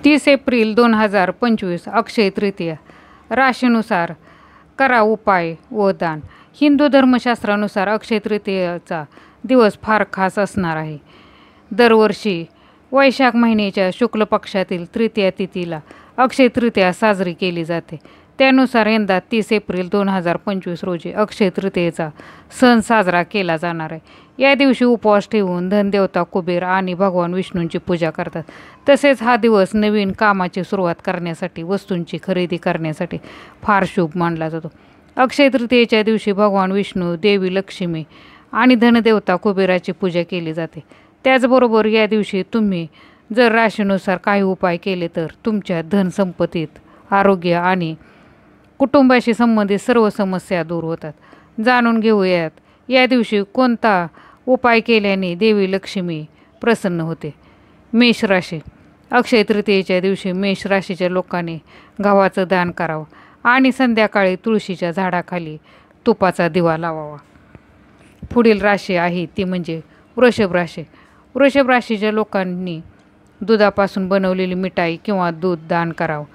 30 April 2025 Akshaya Tritiya. राशीनुसार करा उपाय व दान. हिंदू धर्मशास्त्रानुसार अक्षय तृतीयेचा दिवस फार खास असणार आहे. दरवर्षी वैशाख महिन्याच्या शुक्ल पक्षातील तृतीया तिथीला अक्षय तृतीया साजरी केली जाते. त्यानुसार यंदा 30 एप्रिल 2025 रोजी अक्षय तृतीयेचा सण साजरा केला जाणार आहे. या दिवशी उपवास ठेवून धनदेवता कुबेर आणि भगवान विष्णूंची पूजा करतात. तसेच हा दिवस नवीन कामाची सुरुवात करण्यासाठी, वस्तूंची खरेदी करण्यासाठी फार शुभ मानला जातो. अक्षय तृतीयेच्या दिवशी भगवान विष्णू, देवी लक्ष्मी आणि धनदेवता कुबेराची पूजा केली जाते. त्याचबरोबर या दिवशी तुम्ही जर राशीनुसार काही उपाय केले तर तुमच्या धनसंपत्तीत, आरोग्य आणि कुटुंबाशी संबंधित सर्व समस्या दूर होतात. जाणून घेऊयात या दिवशी कोणता उपाय केल्याने देवी लक्ष्मी प्रसन्न होते. मेष राशी. अक्षय तृतीयेच्या दिवशी मेष राशीच्या लोकांनी गव्हाचं दान करावं आणि संध्याकाळी तुळशीच्या झाडाखाली तुपाचा दिवा लावावा. पुढील राशी आहे ती म्हणजे वृषभ राशी. वृषभ राशीच्या लोकांनी दुधापासून बनवलेली मिठाई किंवा दूध दान करावं.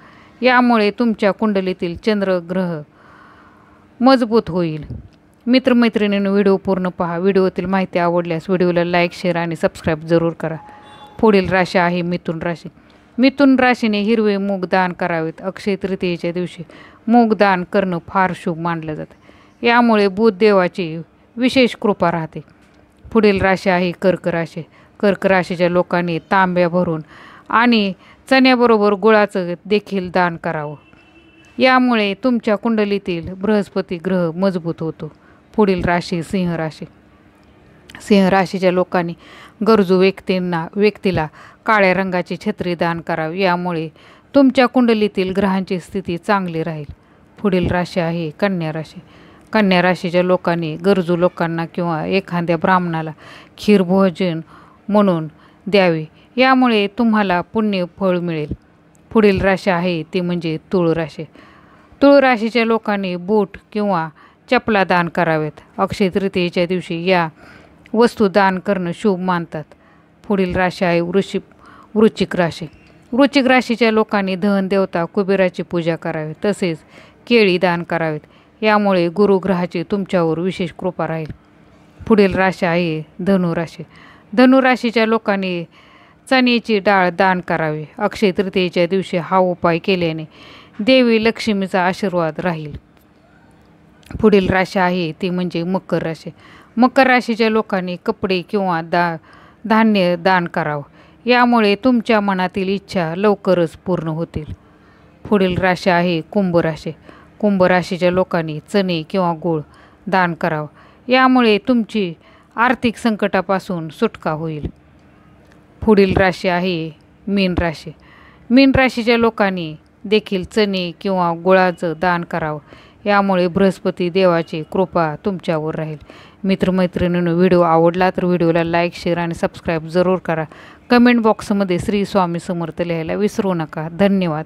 यामुळे तुमच्या कुंडलीतील चंद्रग्रह मजबूत होईल. मित्रमैत्रिणींनी व्हिडिओ पूर्ण पहा. व्हिडिओतील माहिती आवडल्यास व्हिडिओला लाईक, शेअर आणि सबस्क्राईब जरूर करा. पुढील राशी आहे मिथुन राशी. मिथुन राशीने हिरवे मूग दान करावेत. अक्षय तृतीयेच्या दिवशी मूग दान करणं फार शुभ मानलं जातं. यामुळे बुध देवाची विशेष कृपा राहते. पुढील राशी आहे कर्क राशी. कर्क राशीच्या लोकांनी तांब्या भरून आणि चण्याबरोबर गुळाचं देखील दान करावं. यामुळे तुमच्या कुंडलीतील बृहस्पती ग्रह मजबूत होतो. पुढील राशी सिंह राशी. सिंह राशीच्या लोकांनी गरजू व्यक्तीला काळ्या रंगाची छत्री दान करावी. यामुळे तुमच्या कुंडलीतील ग्रहांची स्थिती चांगली राहील. पुढील राशी आहे कन्या राशी. कन्या राशीच्या लोकांनी गरजू लोकांना किंवा एखाद्या ब्राह्मणाला खीर भोजन म्हणून द्यावे. यामुळे तुम्हाला पुण्य फळ मिळेल. पुढील राशी आहे ती म्हणजे तुळ राशी. तुळ राशीच्या लोकांनी बूट किंवा चपला दान करावेत. अक्षय तृतीयेच्या दिवशी या वस्तू दान करणं शुभ मानतात. पुढील राशी आहे वृश्चिक राशी. वृश्चिक राशीच्या लोकांनी धनदेवता कुबेराची पूजा करावी. तसेच केळी दान करावेत. यामुळे गुरुग्रहाची तुमच्यावर विशेष कृपा राहील. पुढील राशी आहे धनुराशी. धनुराशीच्या लोकांनी चण्याची डाळ दान करावी. अक्षय तृतीयेच्या दिवशी हा उपाय केल्याने देवी लक्ष्मीचा आशीर्वाद राहील. पुढील राशी आहे ती म्हणजे मकर राशी. मकर राशीच्या लोकांनी कपडे किंवा धान्य दान करावं. यामुळे तुमच्या मनातील इच्छा लवकरच पूर्ण होतील. पुढील राशी आहे कुंभ राशी. कुंभ राशीच्या लोकांनी चणे किंवा गूळ दान करावं. यामुळे तुमची आर्थिक संकटापासून सुटका होईल. पुढील राशी आहे मीन राशी. मीन राशीच्या लोकांनी देखील चणे किंवा गुळाचं दान करावं. यामुळे बृहस्पती देवाची कृपा तुमच्यावर राहील. मित्रमैत्रिणींनो, व्हिडिओ आवडला तर व्हिडिओला लाईक, शेअर आणि सबस्क्राईब जरूर करा. कमेंट बॉक्समध्ये श्री स्वामी समर्थ लिहायला विसरू नका. धन्यवाद.